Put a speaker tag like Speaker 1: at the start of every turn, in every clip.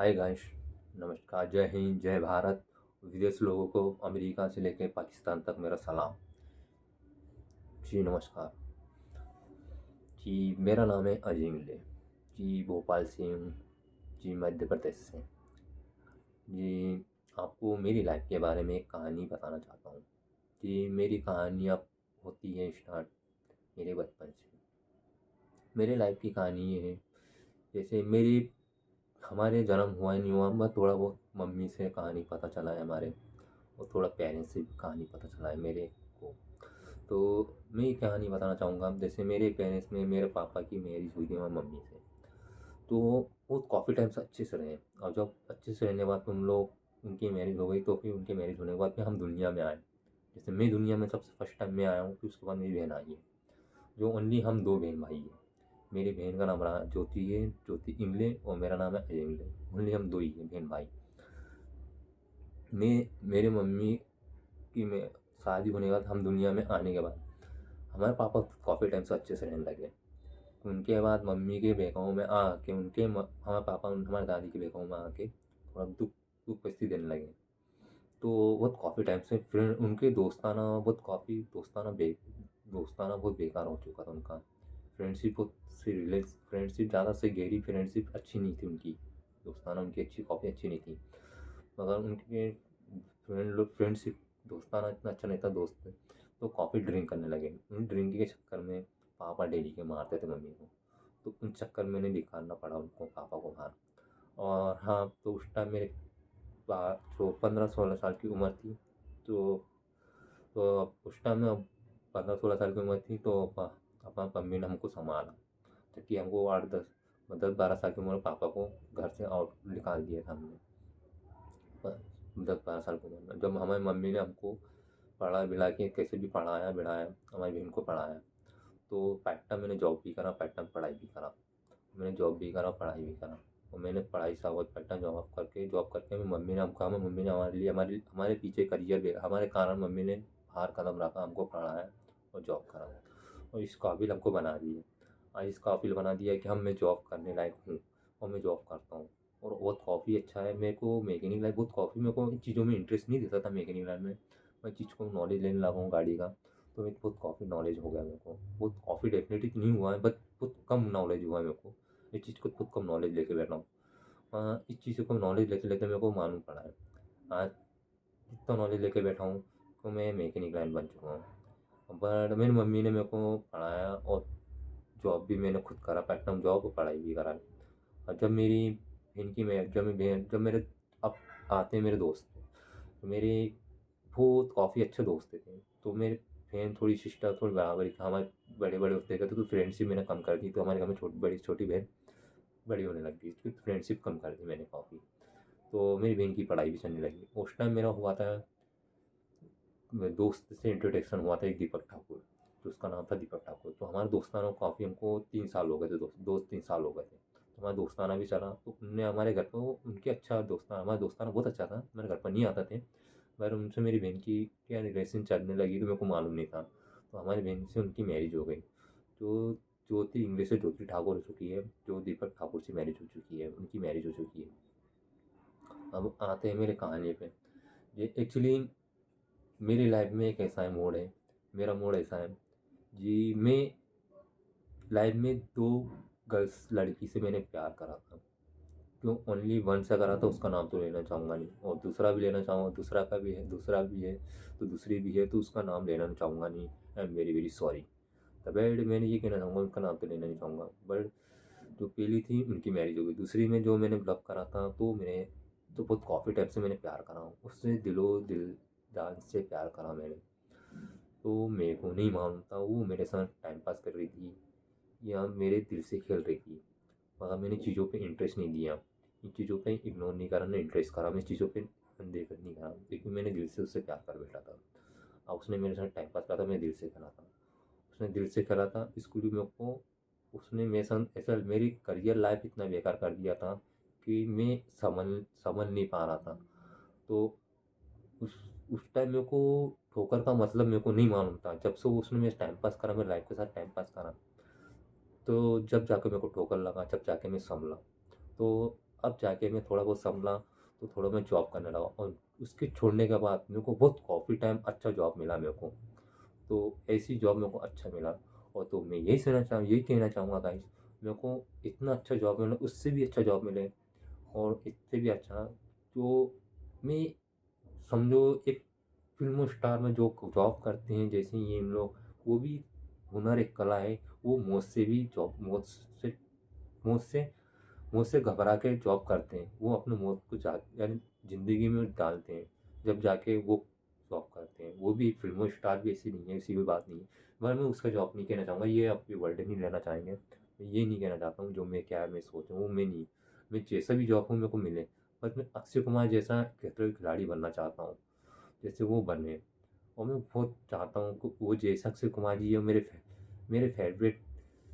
Speaker 1: Hi guys, नमस्कार, जय हिंद, जय भारत। विदेश लोगों को अमेरिका से लेकर पाकिस्तान तक मेरा सलाम। जी नमस्कार। जी मेरा नाम है अजीम ले। जी भोपाल से हूँ। जी मध्य प्रदेश से। जी आपको मेरी लाइफ के बारे में एक कहानी बताना चाहता हूँ। जी मेरी कहानी अब होती है स्टार्ट मेरे बचपन से। मेरे लाइफ की कहानी ये है, जैसे मेरी हमारे जन्म हुआ नहीं हुआ, मैं थोड़ा बहुत मम्मी से कहानी पता चला है हमारे, और थोड़ा पेरेंट्स से भी कहानी पता चला है मेरे को। तो मैं ये कहानी बताना चाहूँगा, जैसे मेरे पेरेंट्स में मेरे पापा की मैरिज हुई थी हमारी मम्मी से। तो वो काफ़ी टाइम से अच्छे से रहे, और जब अच्छे से रहने के बाद उन लोग उनकी मैरिज हो गई, तो फिर उनकी मैरिज होने के बाद फिर हम दुनिया में आए। जैसे मैं दुनिया में सबसे फर्स्ट टाइम में आया हूँ, फिर उसके बाद मेरी बहन आई है, जो ओनली हम दो बहन भाई हैं। मेरी बहन का नाम रहा ज्योति है, ज्योति इंगले, और मेरा नाम है अजय इंगले। ओनली हम दो ही हैं बहन भाई। मैं मेरे मम्मी की मैं शादी होने के बाद, हम दुनिया में आने के बाद हमारे पापा काफ़ी टाइम से अच्छे से रहने लगे। उनके बाद मम्मी के बहकाओं में आके हमारे पापा हमारे दादी के बहकाओं में आके थोड़ा दुख दुख पस्ती देने लगे। तो बहुत काफ़ी टाइम से फ्रेंड उनके दोस्ताना बहुत बेकार हो चुका था उनका। फ्रेंडशिप ज़्यादा से गहरी फ्रेंडशिप अच्छी नहीं थी उनकी। दोस्ताना उनकी काफ़ी अच्छी नहीं थी। मगर उनके फ्रेंडशिप दोस्ताना इतना अच्छा नहीं था दोस्त थे, तो काफ़ी ड्रिंक करने लगे। उन ड्रिंक के चक्कर में पापा डेली के मारते थे मम्मी को। तो उन चक्कर में नहीं निकालना पड़ा उनको, पापा को बाहर। और हाँ, तो उस टाइम मेरे जो 15-16 साल की उम्र थी। तो उस टाइम में 15-16 साल की उम्र थी, तो पापा मम्मी ने हमको संभाला। जबकि हमको 10-12 साल की उम्र में पापा को घर से आउट निकाल दिया था हमने। 10-12 साल की उम्र में जब हमारी मम्मी ने हमको पढ़ा लिखा के कैसे भी पढ़ाया बढ़ाया, हमारी बहन को पढ़ाया। तो पार्ट टाइम मैंने जॉब भी करा, पार्ट टाइम पढ़ाई भी करा। मैंने जॉब भी करा, पढ़ाई भी करा। और मैंने पढ़ाई साथ पार्ट टाइम जॉब करके मम्मी ने हमारे लिए हमारे पीछे हमारे कारण मम्मी ने बाहर कदम रखा, हमको पढ़ाया और जॉब करा, और इस काबिल हमको बना दिया। आज इस काबिल बना दिया कि मैं जॉब करने लायक हूँ, और मैं जॉब करता हूँ। और बहुत काफ़ी अच्छा है मेरे को मैकेनिक लाइन, बहुत काफ़ी मेरे को इन चीज़ों में इंटरेस्ट नहीं देता था मैकेनिक लाइन में। मैं चीज़ को नॉलेज लेने लगा हूँ गाड़ी का, तो मेरे को बहुत काफ़ी नॉलेज हो गया मेरे को। बहुत काफ़ी डेफिनेटली नहीं हुआ है, बट बहुत कम नॉलेज हुआ है मेरे को। इस चीज़ को बहुत कम नॉलेज लेके बैठा हूँ। इस चीज़ को नॉलेज लेते लेते मेरे को मालूम पड़ा है। आज इतना नॉलेज लेके बैठा हूँ, तो मैं मैकेनिक लाइन बन चुका हूँ। बट मेरी मम्मी ने मेरे को पढ़ाया, और जॉब भी मैंने खुद करा, पार्ट टाइम जॉब और पढ़ाई भी करा। और जब मेरी बहन की मैं जब मेरी बहन जब मेरे अब आते हैं मेरे दोस्त, तो मेरे वो काफ़ी अच्छे दोस्त थे। तो मेरे बहन थोड़ी सिस्टर थोड़ी बराबरी का हमारे बड़े बड़े होते गए, तो फ्रेंडशिप मैंने कम कर दी। तो हमारे घर में छोटी बहन बड़ी होने लग गई, तो फ्रेंडशिप कम कर दी मैंने काफ़ी। तो मेरी बहन की पढ़ाई भी चलने लगी। उस टाइम मेरा हुआ था, दोस्त से इंट्रोडक्शन हुआ था एक दीपक ठाकुर, तो उसका नाम था दीपक ठाकुर। तो हमारे दोस्ताना काफ़ी, हमको 3 साल हो गए थे, दोस्त 3 साल हो गए थे। तो हमारा दोस्ताना भी चला। तो उनने हमारे घर पर उनके अच्छा दोस्ताना हमारा दोस्ताना बहुत अच्छा था। मेरे घर पर नहीं आते थे, पर उनसे मेरी बहन की क्या रिलेशन चलने लगी, तो मेरे को मालूम नहीं था। तो हमारी बहन से उनकी मैरिज हो गई। तो ज्योति इंग्लिश से ज्योति ठाकुर हो चुकी है, जो दीपक ठाकुर से मैरिज हो चुकी है, उनकी मैरिज हो चुकी है। अब आते हैं मेरे कहानी पे। ये एक्चुअली मेरी लाइफ में एक ऐसा है मोड़ है, मेरा मोड़ ऐसा है। जी मैं लाइफ में दो गर्ल्स लड़की से मैंने प्यार करा था। क्यों ओनली वन से करा था, उसका नाम तो लेना चाहूँगा नहीं, और दूसरा भी लेना चाहूँगा, दूसरा भी है, तो दूसरी भी है, तो उसका नाम लेना चाहूँगा नहीं। I am very very sorry. The bad मैंने ये कहना चाहूँगा, उनका नाम तो लेना नहीं चाहूँगा। बट जो पहली थी उनकी मैरिज हो गई। दूसरी में जो मैंने लव करा था, तो मैंने तो बहुत काफ़ी टाइम से मैंने प्यार करा हूँ उससे, दिलो दिल जान से प्यार करा मैंने। तो मेरे को नहीं मालूम था वो मेरे साथ टाइम पास कर रही थी या मेरे दिल से खेल रही थी। मगर मैंने चीज़ों पे इंटरेस्ट नहीं दिया, इन चीज़ों पे इग्नोर नहीं करा, ना इंटरेस्ट करा, मैं चीज़ों पे अनदेखा नहीं करा, क्योंकि मैंने दिल से उससे प्यार कर बैठा था। अब उसने मेरे साथ टाइम पास करा था, मैं दिल से करा था। उसने दिल से करा था, इसको भी मेरे को उसने मेरे साथ ऐसा मेरी करियर लाइफ इतना बेकार कर दिया था कि मैं समझ नहीं पा रहा था। तो उस उस टाइम मेरे को ठोकर का मतलब मेरे को नहीं मालूम था। जब से उसने मेरे टाइम पास करा, मेरी लाइफ के साथ टाइम पास करा, तो जब जाके मेरे को ठोकर लगा, जब जाके मैं संभला। तो अब जाके मैं थोड़ा बहुत संभला, तो थोड़ा मैं जॉब करने लगा और उसके छोड़ने के बाद मेरे को बहुत काफ़ी टाइम अच्छा जॉब मिला मेरे को। तो ऐसी जॉब मेरे को अच्छा मिला और तो मैं यही कहना चाहूँगा गाइस, मेरे को इतना अच्छा जॉब मिला, उससे भी अच्छा जॉब मिले और इससे भी अच्छा जो मैं समझो एक फ़िल्म स्टार में जो जॉब करते हैं जैसे ये इन लोग, वो भी हुनर एक कला है, वो मुझसे भी जॉब मुझसे मुझसे घबरा के जॉब करते हैं। वो अपनी मौत को यानी ज़िंदगी में डालते हैं, जब जाके वो जॉब करते हैं। वो भी एक फ़िल्म स्टार भी ऐसी नहीं है, ऐसी कोई बात नहीं है। मगर मैं उसका जॉब नहीं कहना चाहूँगा, ये आपके वर्ड नहीं लेना चाहेंगे। मैं ये नहीं कहना चाहता हूँ जो मैं क्या मैं सोचूँ वो मैं नहीं। मैं जैसा भी जॉब हो मेरे को मिले, बस मैं अक्षय कुमार जैसा खतरों के खिलाड़ी बनना चाहता हूँ, जैसे वो बने। और मैं बहुत चाहता हूँ कि वो जैसा अक्षय कुमार जी है, मेरे फेवरेट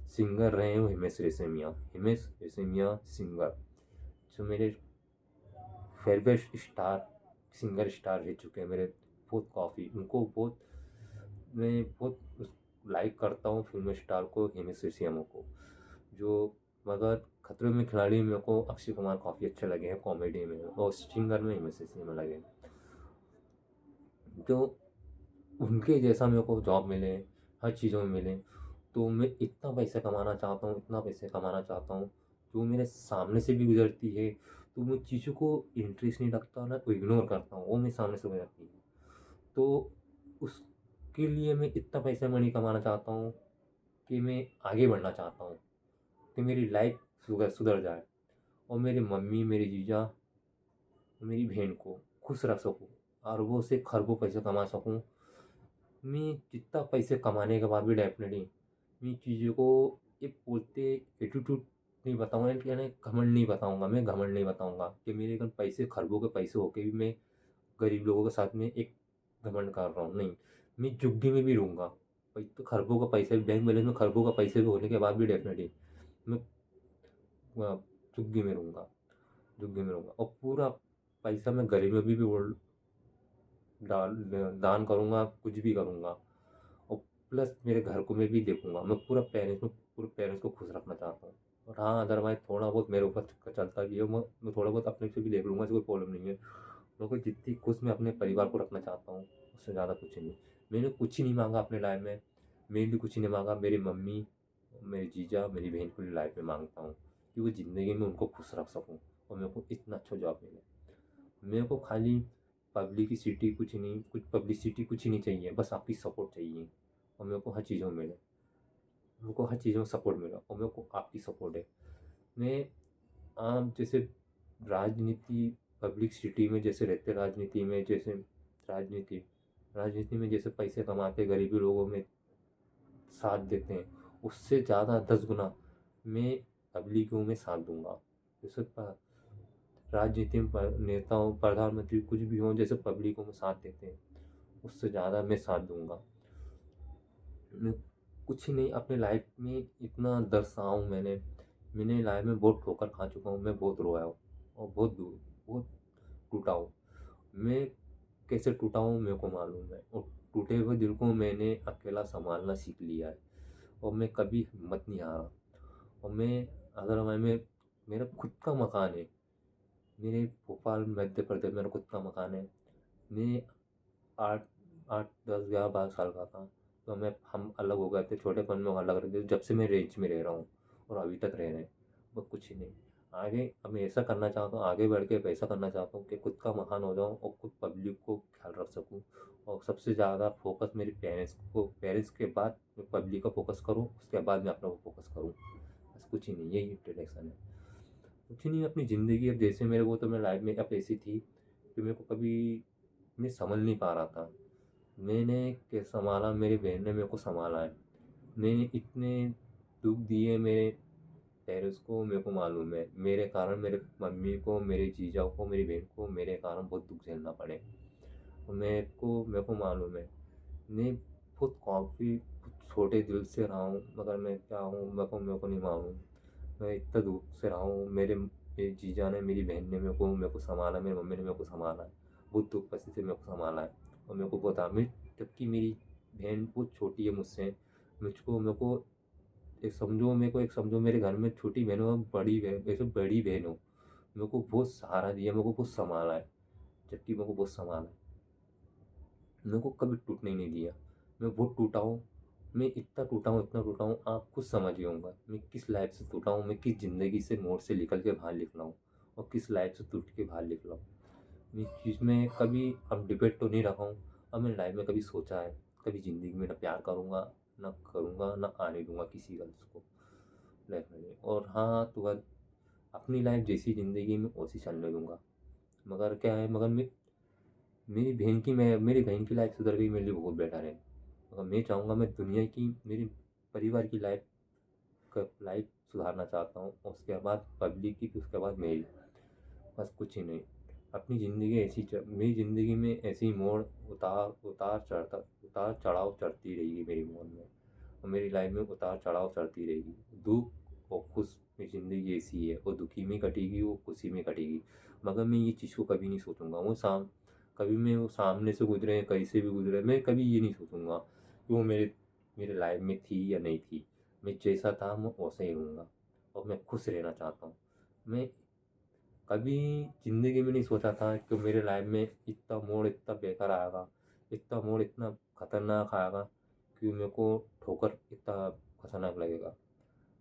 Speaker 1: सिंगर रहे हैं वो हिमेश रेशमिया सिंगर, जो मेरे फेवरेट सिंगर स्टार रह चुके हैं मेरे, बहुत काफ़ी उनको बहुत मैं बहुत लाइक करता हूँ फिल्म स्टार को, हिमेश रेशमिया को। जो मगर खतरों में खिलाड़ी मेरे को अक्षय कुमार काफ़ी अच्छे लगे हैं कॉमेडी में, और सिंगर में हिमेश रेशमिया लगे। तो उनके जैसा मेरे को जॉब मिले, हर चीज़ों में मिले, तो मैं इतना पैसा कमाना चाहता हूँ, इतना पैसे कमाना चाहता हूँ, जो मेरे सामने से भी गुज़रती है, तो मैं चीज़ों को इंटरेस्ट नहीं रखता ना, को इग्नोर करता हूँ, वो मेरे सामने से गुज़रती है। तो उसके लिए मैं इतना पैसा मनी कमाना चाहता हूँ कि मैं आगे बढ़ना चाहता हूँ, कि मेरी लाइफ़ सुधर जाए और मेरी मम्मी, मेरे जीजा, मेरी बहन को खुश रख सकूँ, अरबों से खरबों पैसे कमा सकूँ। मैं जितना पैसे कमाने के बाद भी डेफ़िनेटली मैं चीज़ों को एक बोलते एटीट्यूड नहीं बताऊँगा, यानी घमंड नहीं बताऊँगा, मैं घमंड नहीं बताऊँगा कि मेरे अगर पैसे खरबों के पैसे होके भी मैं गरीब लोगों के साथ में एक घमंड कर रहा हूँ, नहीं। मैं झुग्गी में भी रहूँगा। तो खरबों का पैसा भी बैंक बैलेंस में खरबों का पैसे भी होने के बाद भी डेफ़िनेटली मैं झुग्गी में रहूँगा, झुग्गी में रहूँगा और पूरा पैसा मैं गरीब में भी डाल दान करूँगा, कुछ भी करूँगा। और प्लस मेरे घर को मैं भी देखूँगा। मैं पूरे पेरेंट्स को खुश रखना चाहता हूँ। और हाँ, अदरवाइज़ थोड़ा बहुत मेरे ऊपर चलता भी है, मैं थोड़ा बहुत अपने से भी देख लूँगा, ऐसी कोई प्रॉब्लम नहीं है। मेरे को जितनी खुश मैं अपने परिवार को रखना चाहता हूँ, उससे ज़्यादा कुछ नहीं। मैंने कुछ ही नहीं माँगा अपने लाइफ़ में, मैं भी कुछ नहीं माँगा, मेरी मम्मी, मेरे जीजा, मेरी बहन को लाइफ़ में माँगता हूँ कि वो ज़िंदगी में उनको खुश रख सकूँ और मेरे को इतना अच्छा जॉब मिले। मेरे को खाली पब्लिसिटी कुछ ही नहीं चाहिए, बस आपकी सपोर्ट चाहिए और मेरे को हर चीज़ों में मिले। मेरे को हर चीज़ों में सपोर्ट मिला और मेरे को आपकी सपोर्ट है। मैं आम जैसे राजनीति पब्लिसिटी में जैसे रहते राजनीति राजनीति में जैसे पैसे कमाते गरीबी लोगों में साथ देते हैं, उससे ज़्यादा 10 गुना मैं पब्लिकों में साथ दूँगा। जैसे राजनीति में नेताओं, प्रधानमंत्री कुछ भी हों जैसे पब्लिकों में साथ देते हैं, उससे ज़्यादा मैं साथ दूँगा। मैं कुछ ही नहीं अपने लाइफ में इतना दर्शाया हूँ मैंने लाइफ में बहुत ठोकर खा चुका हूँ, मैं बहुत रोया हूँ और बहुत टूटा हूँ। मैं कैसे टूटा हूँ मेरे को मालूम है, और टूटे हुए दिल को मैंने अकेला सँभालना सीख लिया है और मैं कभी हिम्मत नहीं हारा। और मैं अगर मैं मेरा खुद का मकान है, मेरे भोपाल मध्य प्रदेश मेरा खुद का मकान है। मैं 8 8 10 11 12 साल का था, तो हम अलग हो गए थे, छोटेपन में हम अलग रह गए, जब से मैं रेंज में रह रहा हूँ और अभी तक रह रहे हैं, बस कुछ ही नहीं। आगे अब मैं ऐसा करना चाहता हूँ, आगे बढ़ के ऐसा करना चाहता हूँ कि खुद का मकान हो जाऊँ और खुद पब्लिक को ख्याल रख सकूँ और सबसे ज़्यादा फ़ोकस मेरे पेरेंट्स के बाद मैं पब्लिक का फ़ोकस करूँ, उसके बाद मैं अपना फ़ोकस करूँ। बस कुछ ही नहीं, यही इंट्रोडक्शन है। कुछ नहीं, अपनी ज़िंदगी अब जैसे मेरे को तो मैं लाइफ़ में अब ऐसी थी कि मेरे को कभी मैं संभल नहीं पा रहा था। मैंने के सँभाला, मेरी बहन ने मेरे को सँभाला है। मैंने इतने दुःख दिए मेरे पेरेंट्स को, मेरे को मालूम है। मेरे कारण मेरे मम्मी को, मेरे जीजा को, मेरी बहन को मेरे कारण बहुत दुःख झेलना पड़े। और मेरे को मालूम है। मैं बहुत काफ़ी छोटे दिल से रहा हूँ, मगर मैं क्या हूँ मेरे को नहीं मालूम। मैं इतना दुःख से रहा हूँ, मेरे जीजा ने, मेरी बहन ने मेरे को सँभाला, मेरी मम्मी ने मेरे को सँभाला है। बहुत दुःख परिस्थिति से मेरे को सँभाला है और मेरे को बता मैं जबकि मेरी बहन बहुत छोटी है मुझसे, मेरे को एक समझो मेरे को एक समझो मेरे घर में छोटी बहन हो, बड़ी बहन, वैसे बड़ी बहन हो, मेरे को बहुत सहारा दिया, मेरे को बहुत सँभाला है, जबकि मेरे को बहुत सँभाला है। मेरे को कभी टूटने नहीं दिया। मैं बहुत टूटा हूँ, मैं इतना टूटा हूँ, आप खुद समझिए होंगे मैं किस लाइफ़ से टूटा हूँ, मैं किस ज़िंदगी से मोड़ से निकल के बाहर निकला हूँ और किस लाइफ़ से टूट के बाहर निकला हूँ। मैं इस चीज़ में कभी अब डिबेट तो नहीं रखा हूँ, अब मैंने लाइफ़ में कभी सोचा है, कभी ज़िंदगी में ना प्यार करूँगा, ना आने दूँगा किसी गर्ल्स को लाइफ़ में। और हाँ, तो बस अपनी लाइफ़ जैसी ज़िंदगी में वैसी चलने दूँगा। मगर क्या है, मगर मेरी बहन की लाइफ़ सुधर गई, मेरे लिए बहुत बेटर है। मगर मैं चाहूँगा, मैं दुनिया की, मेरे परिवार की लाइफ़ सुधारना चाहता हूँ और उसके बाद पब्लिक की, फिर उसके बाद मेरी। बस कुछ ही नहीं। अपनी ज़िंदगी मेरी ज़िंदगी में ऐसे ही मोड़, उतार-चढ़ाव चढ़ती रहेगी मेरी मोड़ में, और मेरी लाइफ़ में उतार-चढ़ाव चढ़ती रहेगी। दुःख और खुश, मेरी ज़िंदगी ऐसी है, वो दुखी में कटेगी, वो खुशी में कटेगी। मगर मैं ये चीज़ को कभी नहीं सोचूँगा, कभी मैं वो सामने से गुज़रे, कहीं से भी गुज़रे, मैं कभी ये नहीं सोचूँगा कि वो मेरे लाइफ़ में थी या नहीं थी। मैं जैसा था, मैं वैसा ही रहूँगा और मैं खुश रहना चाहता हूँ। मैं कभी ज़िंदगी में नहीं सोचा था कि मेरे लाइफ़ में इतना मोड़ इतना बेकार आएगा, इतना मोड़ इतना खतरनाक आएगा कि मेरे को ठोकर इतना खतरनाक लगेगा।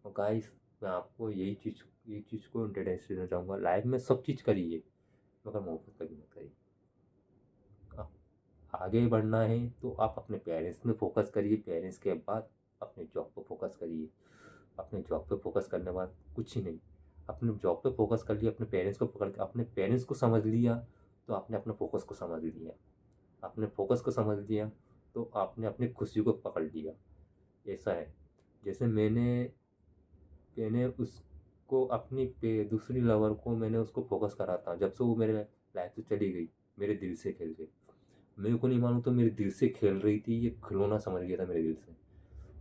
Speaker 1: और गाइस, मैं आपको यही चीज़ को इंट्रोड्यूस देना चाहूँगा, लाइफ़ में सब चीज़ करिए, मगर मोहब्बत कभी मत करिए। आप आगे बढ़ना है तो आप अपने पेरेंट्स में फ़ोकस करिए, पेरेंट्स के बाद अपने जॉब पे फ़ोकस करिए। अपने जॉब पे फ़ोकस करने के बाद कुछ ही नहीं, अपने जॉब पे फ़ोकस कर लिया, अपने पेरेंट्स को पकड़ के अपने पेरेंट्स को समझ लिया, तो आपने अपने फ़ोकस को समझ लिया। आपने फ़ोकस को समझ लिया, तो आपने अपनी खुशी को पकड़ लिया। ऐसा है, जैसे मैंने मैंने उसको अपनी दूसरी लवर को मैंने उसको फ़ोकस करा था, जब से वो मेरे लाइफ़ से चली गई, मेरे दिल से खेल के। मेरे को नहीं मालूम तो मेरे दिल से खेल रही थी, ये खिलौना समझ लिया था मेरे दिल से।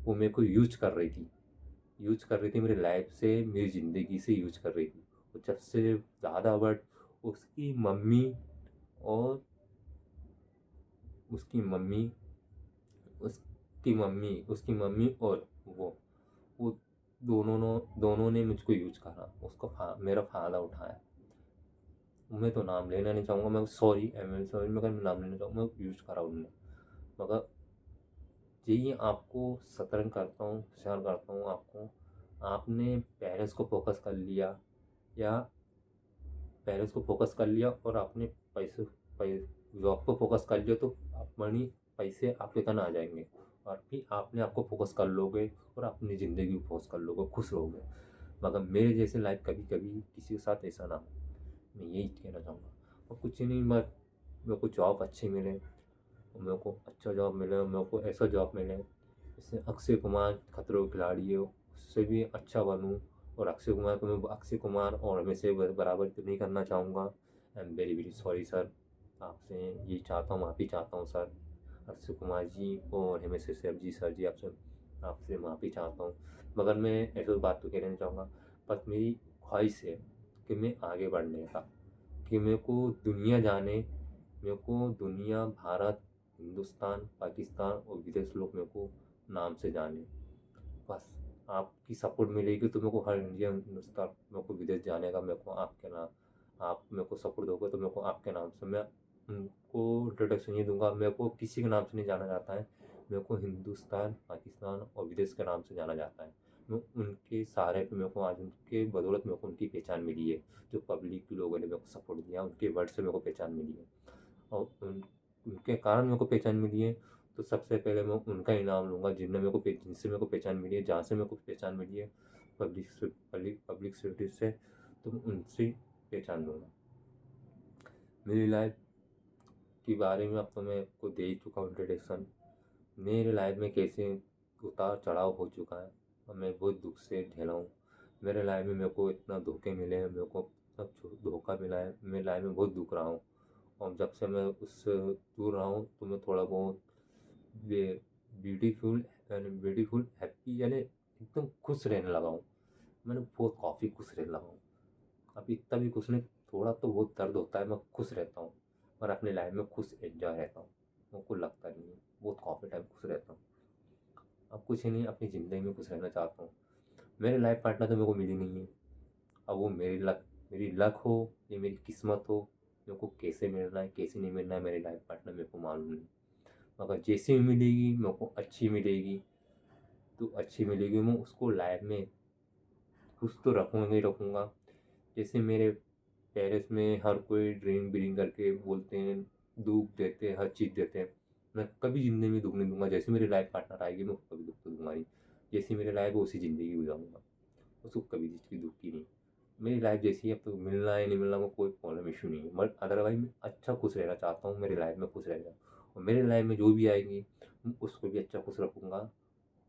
Speaker 1: वो मेरे को यूज़ कर रही थी मेरी लाइफ़ से, मेरी ज़िंदगी से यूज़ कर रही थी। और जब से ज़्यादा वर्ड उसकी मम्मी और उसकी मम्मी उसकी मम्मी और वो दोनों ने मुझको यूज़ करा। मेरा फ़ायदा उठाया। मैं तो नाम लेना नहीं चाहूँगा, मैं सॉरी, आई एम सॉरी, मगर मैं नाम लेना चाहूँगा, यूज़ करा उन्होंने। मगर यही आपको सतर्क करता हूँ, शेयर करता हूँ आपको, आपने पेरेंट्स को फ़ोकस कर लिया, या पेरेंट्स को फ़ोकस कर लिया और आपने पैसे पै जॉब पे फ़ोकस कर लिया, तो आप मनी पैसे आपके कन आ जाएँगे, और फिर आपने आपको फ़ोकस कर लोगे और अपनी ज़िंदगी को फ़ोकस कर लोगे, खुश रहोगे। मगर मेरे जैसे लाइफ़ कभी-कभी किसी के साथ ऐसा ना हो, मैं यही कहना चाहूँगा। और कुछ नहीं, बस मेरे को जॉब अच्छी मिले, और मेरे को अच्छा जॉब मिले, और मेरे को ऐसा जॉब मिले जैसे अक्षय कुमार खतरों के खिलाड़ी है, उससे भी अच्छा बनूँ। और अक्षय कुमार और हमें से बराबर तो नहीं करना चाहूँगा। I am very very sorry sir, आपसे यही चाहता हूँ, माफ़ी चाहता हूँ सर, अक्षय कुमार जी और हिमेश रेशमिया जी सर जी, आपसे आपसे माफ़ी चाहता हूँ। मगर मैं ऐसी बात तो कहना नहीं चाहूँगा, बस मेरी ख्वाहिश है कि मैं आगे बढ़ने का, कि मेरे को दुनिया, भारत, हिंदुस्तान, पाकिस्तान और विदेश लोग मेरे को नाम से जाने। बस आपकी सपोर्ट मिलेगी तो मेरे को हर इंडिया, हिंदुस्तान, मेरे को विदेश जाने का, मेरे को आपके नाम, आप मेरे को सपोर्ट दोगे तो मेरे को आपके नाम से मैं उनको इंट्रोडक्शन ये दूँगा। मेरे को किसी के नाम से नहीं जाना जाता है, मेरे को हिंदुस्तान, पाकिस्तान और विदेश के नाम से जाना जाता है। मैं उनके सहारे पे, मेरे को आज उनके बदौलत मेरे को उनकी पहचान मिली है। जो पब्लिक लोगों ने मेरे को सपोर्ट दिया, उनके वर्ड से मेरे को पहचान मिली है, और उनके कारण मेरे को पहचान मिली है। तो सबसे पहले मैं उनका ही नाम लूँगा, जिनसे मेरे को पहचान मिली है, जहाँ से मेरे को पहचान मिली है, पब्लिक सर्विस से, तो मैं उनसे पहचान लूँगा। मेरी लाइफ के बारे में अब तो मैं आपको दे ही चुका हूँ इंट्रोडक्शन। मेरे लाइफ में कैसे उतार चढ़ाव हो चुका है, और मैं बहुत दुख से झेला हूँ। मेरे लाइफ में मेरे को इतना धोखे मिले हैं, मेरे को इतना धोखा मिला है, मेरे लाइफ में बहुत दुख रहा हूँ। और जब से मैं उससे दूर रहा हूँ, तो मैं थोड़ा बहुत बे ब्यूटीफुल हैप्पी, यानी एकदम खुश रहने लगा हूँ। मैंने बहुत काफ़ी खुश रहने लगा हूँ। अभी इतना भी खुश नहीं, थोड़ा तो बहुत दर्द होता है, मैं खुश रहता हूँ, और अपनी लाइफ में खुश एन्जॉय रहता हूँ। मेरे को लगता नहीं है, बहुत काफ़ी टाइम खुश रहता हूँ। अब कुछ ही नहीं, अपनी ज़िंदगी में खुश रहना चाहता हूँ। मेरे लाइफ पार्टनर तो मेरे को मिली नहीं है। अब वो मेरी लक हो, ये मेरी किस्मत हो, मेरे को कैसे मिलना है, कैसे नहीं मिलना है मेरे लाइफ पार्टनर मेरे को मालूम नहीं। मगर जैसे भी मिलेगी मेरे को अच्छी मिलेगी, तो अच्छी मिलेगी, मैं उसको लाइफ में खुश तो रखूँगा ही रखूँगा। जैसे मेरे पेरेंट्स में हर कोई ड्रिंक व्रिंक करके बोलते हैं, दुःख देते हैं, हर चीज़ देते हैं। मैं कभी ज़िंदगी में दुःख नहीं दूँगा, जैसे मेरी लाइफ पार्टनर आएगी मैं उसको कभी दुःख तो दूँगा नहीं। जैसी मेरी लाइफ है वैसी ज़िंदगी गुज़ारूँगा, उसको कभी चीज़ की दुःख की नहीं। मेरी लाइफ जैसी है, अब तो मिलना है नहीं मिलना वो कोई प्रॉब्लम इश्यू नहीं है, बट अदरवाइज़ मैं अच्छा खुश रहना चाहता हूँ, मेरी लाइफ में खुश रह जाऊँ। और मेरी लाइफ में जो भी आएगी, मैं उसको भी अच्छा खुश रखूँगा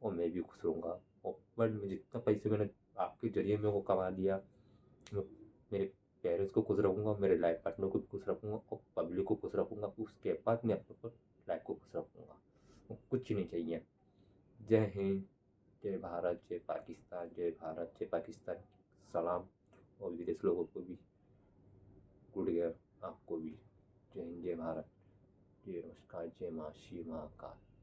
Speaker 1: और मैं भी खुश रहूँगा। और बट जितना पैसे मैंने आपके ज़रिए में वो कमा लिया, मैं मेरे पेरेंट्स को खुश रखूँगा, मेरे लाइफ पार्टनर को भी खुश रखूँगा और पब्लिक को खुश रखूँगा, उसके बाद मैं अपने ऊपर लाइफ को खुश रखूँगा। और कुछ नहीं चाहिए। जय हिंद, जय भारत, जय पाकिस्तान, जय भारत, जय पाकिस्तान। सलाम। और विदेश लोगों को भी गुड ईयर, आपको भी। जय हिंद, जय भारत, जय नमस्कार, जय माँ श्री महाकाल।